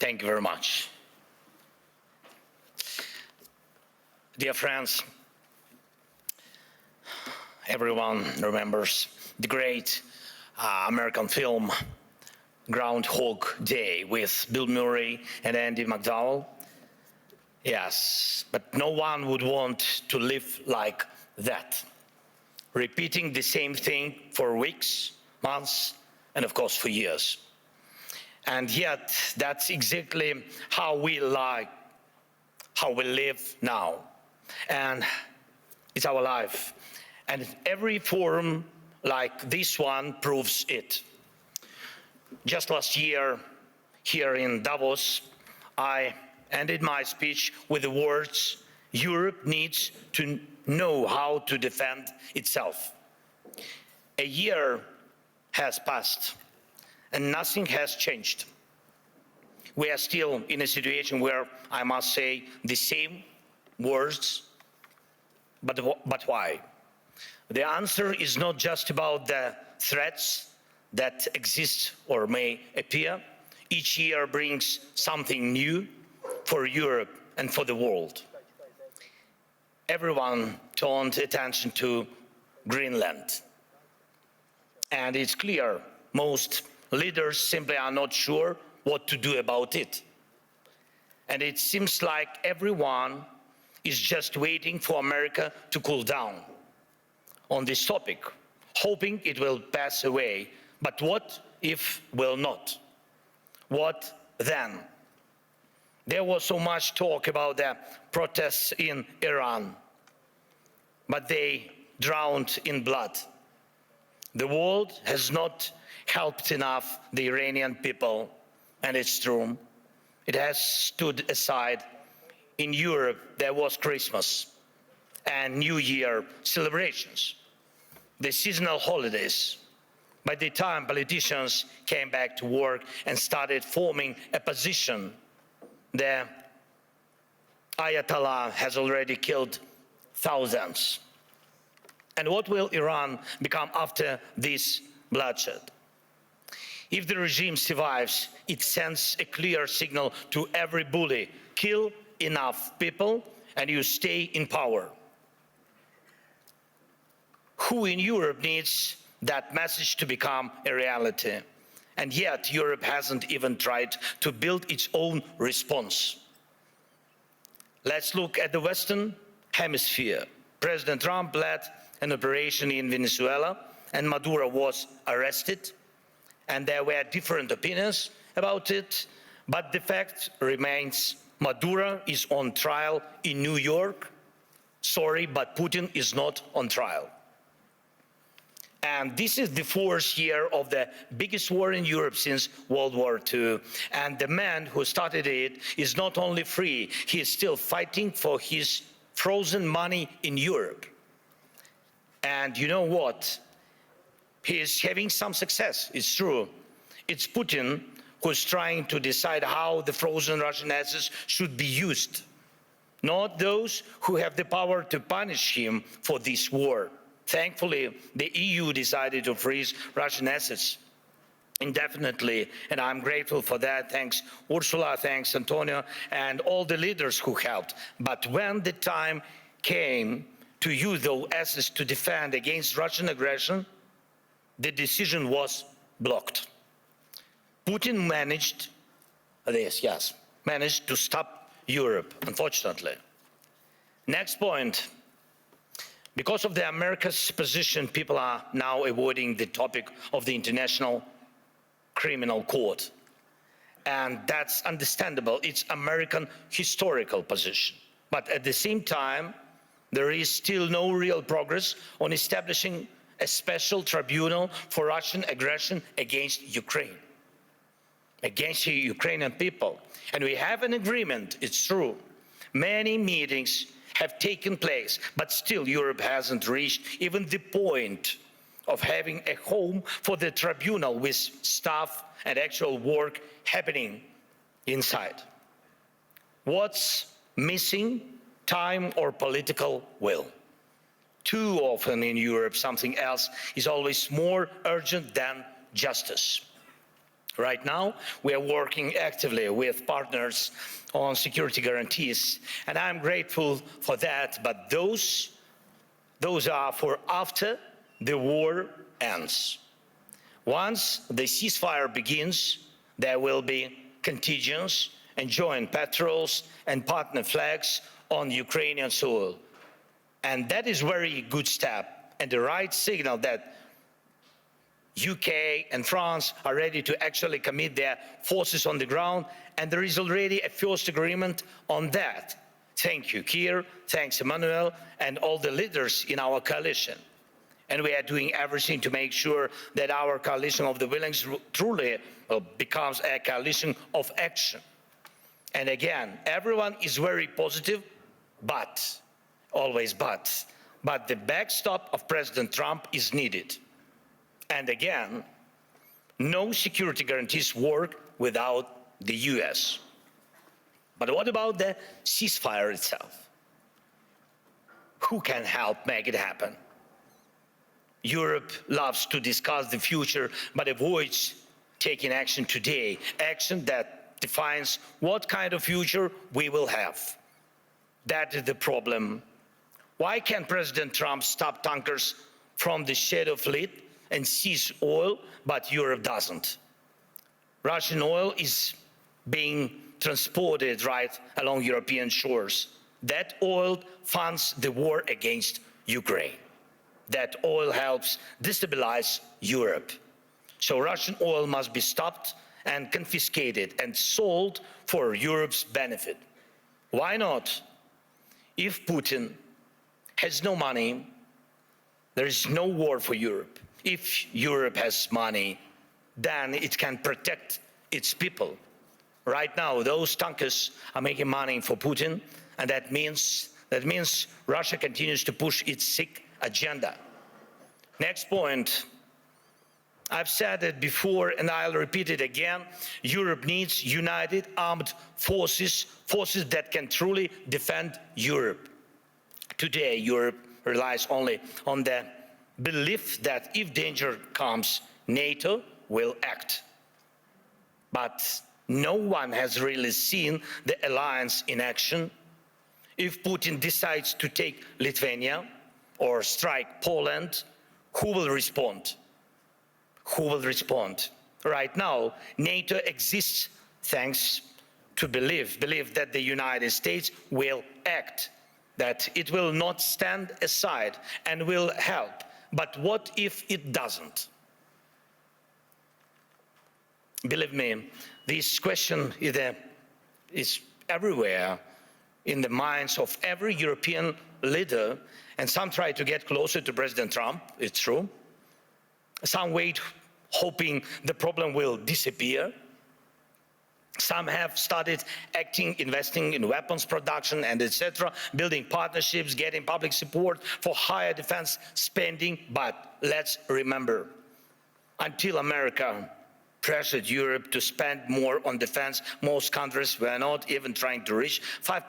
Thank you very much. Dear friends, everyone remembers the great American film Groundhog Day with Bill Murray and Andy McDowell. Yes, but no one would want to live like that, repeating the same thing for weeks, months, and of course for years. And yet, that's exactly how we live now. And it's our life. And every forum like this one proves it. Just last year, here in Davos, I ended my speech with the words, "Europe needs to know how to defend itself." A year has passed, and nothing has changed. We are still in a situation where I must say the same words, but why? The answer is not just about the threats that exist or may appear. Each year brings something new for Europe and for the world. Everyone turned attention to Greenland. And it's clear most leaders simply are not sure what to do about it. And it seems like everyone is just waiting for America to cool down on this topic, hoping it will pass away. But what if will not? What then? There was so much talk about the protests in Iran, but they drowned in blood. The world has not helped enough the Iranian people, and it's true. It has stood aside. In Europe, there was Christmas and New Year celebrations, the seasonal holidays. By the time politicians came back to work and started forming a position, the Ayatollah has already killed thousands. And what will Iran become after this bloodshed? If the regime survives, it sends a clear signal to every bully: kill enough people and you stay in power. Who in Europe needs that message to become a reality? And yet Europe hasn't even tried to build its own response. Let's look at the Western Hemisphere. President Trump led an operation in Venezuela and Maduro was arrested, and there were different opinions about it, but the fact remains: Maduro is on trial in New York. Sorry, but Putin is not on trial. And this is the fourth year of the biggest war in Europe since World War II. And the man who started it is not only free, he is still fighting for his frozen money in Europe. And you know what? He is having some success, it's true. It's Putin who's trying to decide how the frozen Russian assets should be used, not those who have the power to punish him for this war. Thankfully, the EU decided to freeze Russian assets indefinitely, and I'm grateful for that. Thanks Ursula, thanks Antonio, and all the leaders who helped. But when the time came to use those assets to defend against Russian aggression, the decision was blocked. Putin managed this, yes, managed to stop Europe, unfortunately. Next point. Because of the America's position, people are now avoiding the topic of the International Criminal Court. And that's understandable. It's American historical position. But at the same time, there is still no real progress on establishing a special tribunal for Russian aggression against Ukraine, against the Ukrainian people. And we have an agreement, it's true. Many meetings have taken place, but still Europe hasn't reached even the point of having a home for the tribunal with staff and actual work happening inside. What's missing? Time or political will. Too often in Europe, something else is always more urgent than justice. Right now, we are working actively with partners on security guarantees, and I'm grateful for that, but those are for after the war ends. Once the ceasefire begins, there will be contingents and joint patrols and partner flags on Ukrainian soil. And that is a very good step and the right signal that UK and France are ready to actually commit their forces on the ground, and there is already a first agreement on that. Thank you, Keir, thanks Emmanuel, and all the leaders in our coalition. And we are doing everything to make sure that our coalition of the willing truly becomes a coalition of action. And again, everyone is very positive, but, always but the backstop of President Trump is needed. And again, no security guarantees work without the US. But what about the ceasefire itself? Who can help make it happen? Europe loves to discuss the future, but avoids taking action today, action that defines what kind of future we will have. That is the problem. Why can't President Trump stop tankers from the shadow fleet and seize oil, but Europe doesn't? Russian oil is being transported right along European shores. That oil funds the war against Ukraine. That oil helps destabilize Europe. So Russian oil must be stopped and confiscated and sold for Europe's benefit. Why not? If Putin has no money, there is no war for Europe. If Europe has money, then it can protect its people. Right now, those tankers are making money for Putin, and that means Russia continues to push its sick agenda. Next point, I've said it before and I'll repeat it again, Europe needs united armed forces that can truly defend Europe. Today, Europe relies only on the belief that if danger comes, NATO will act. But no one has really seen the alliance in action. If Putin decides to take Lithuania or strike Poland, who will respond? Who will respond? Right now, NATO exists thanks to belief that the United States will act, that it will not stand aside and will help. But what if it doesn't? Believe me, this question is everywhere in the minds of every European leader, and some try to get closer to President Trump, it's true. Some wait, hoping the problem will disappear. Some have started acting, investing in weapons production and etc., building partnerships, getting public support for higher defense spending. But let's remember, until America pressured Europe to spend more on defense, most countries were not even trying to reach 5%